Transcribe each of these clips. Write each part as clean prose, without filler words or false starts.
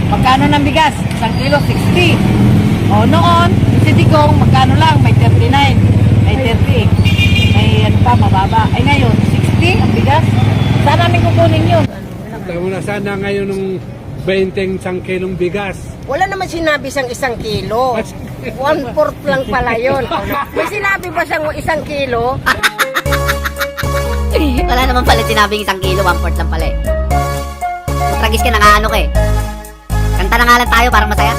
magkano ng bigas? 1 kilo, 60. O noon, si Digong, magkano lang? May 39, may 30. May ano pa, mababa. Ay ngayon, 60 ang bigas. Saan namin kukunin yun? Tama na sana ngayon ng 20 isang kilong bigas. Wala naman sinabi siyang 1 kilo. 1/4 lang pala yun. May sinabi ba siyang 1 kilo? Wala naman pala sinabing 1 kilo, 1/4 lang pala eh. Tragis ka, nakaano ka eh. Kanta na nga lang tayo para masaya.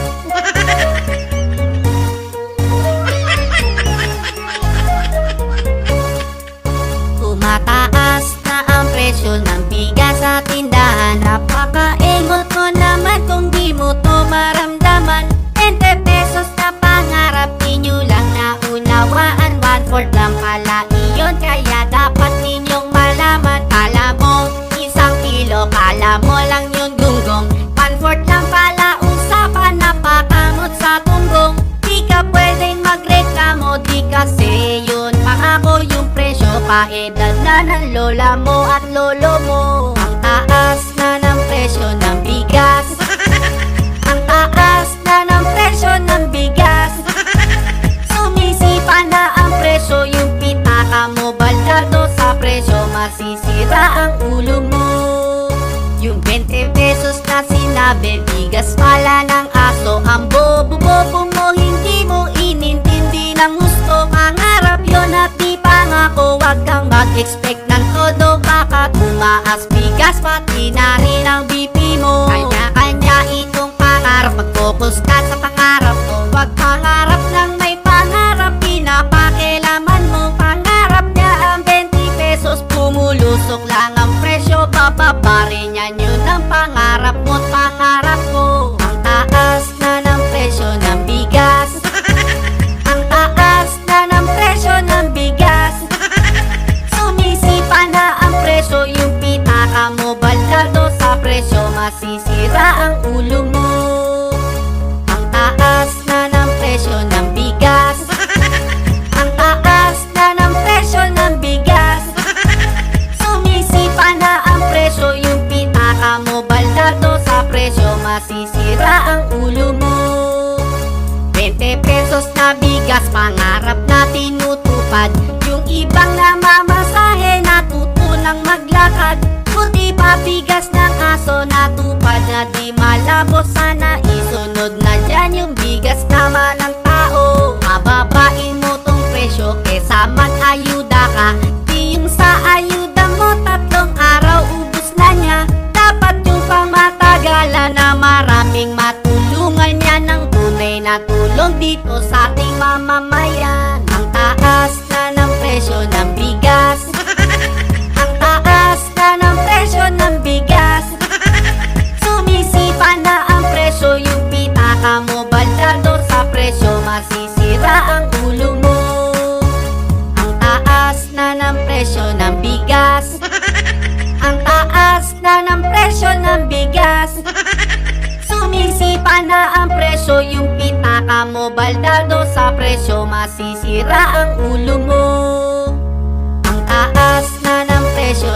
Tumataas na ang presyo ng bigas sa tindahan. Napakaingot mo naman kung di mo to maramdaman. 20 pesos na pangarap ninyo lang naunawaan. 1/4 lang pala iyon, kaya dapat ninyong malaman. Kala mo 1 kilo, kala mo lang yun gunggong. 1/4 lang pala usapan, napakamot sa tunggong. Di ka pwedeng magreklamo, di kasi yun pangako yung presyo. Paedad na ng lola mo at lolo mo. Ang taas na ng presyo ng bigas. Ang taas na ng presyo ng bigas. Sumisipa na ang presyo, yung pitaka mo baldado sa presyo. Masisira ang ulo mo. Yung 20 pesos na sinabi, bigas pala ng aso. Ang bobo-bobo mo, hindi mo inintindi ng gusto. Pangarap yun at di pangako. Huwag kang mag-expect ng todo, baka tumaas bigas pati na rin ang BP mo. Kanya-kanya itong pangarap, mag-focus ka sa pangarap mo. Huwag pangarap lang may pangarap, pinapakilaman mo. Pangarap niya ang 20 pesos, pumulusok lang ang presyo. Bababa rin yan yun ang pangarap mo at pangarap ko. Ang taas na ng presyo ng bigas. Ang taas na ng presyo ng bigas. Sumisipa na ang presyo, yung pitaka mo baldado sa presyo. Masisira ang ulo mo. Ang taas na ng presyo ng bigas. Ang taas na ng presyo ng bigas. Sumisipa na ang presyo, yung pitaka mo baldado sa presyo. Masisira ang ulo mo. 20 pesos na bigas, pangarap na tinutupad. Yung ibang namamasahe, natutunang maglakad. Buti pa bigas ng aso, natupad na di malabo. Sana isunod na dyan yung bigas naman ng tao. Mababain mo tong presyo, kesa mag-ayuda ka. Di yung sa ayuda mo, 3 araw ubus na niya. Dapat yung pamatagalan na maraming matulungan niya ng tunay na tulong dito sa ating mamamayan. Ang taas na ng presyo ng bigas. Ang taas na ng presyo ng bigas. Sumisipa na ang presyo, yung pitaka mo baldado sa presyo. Masisira ang ulo mo. Ang taas na ng presyo ng bigas. Ang taas na ng presyo ng bigas. Sumisipa na ang presyo, yung pitaka mo baldado sa presyo. Masisira ang ulo mo. Ang taas na ng presyo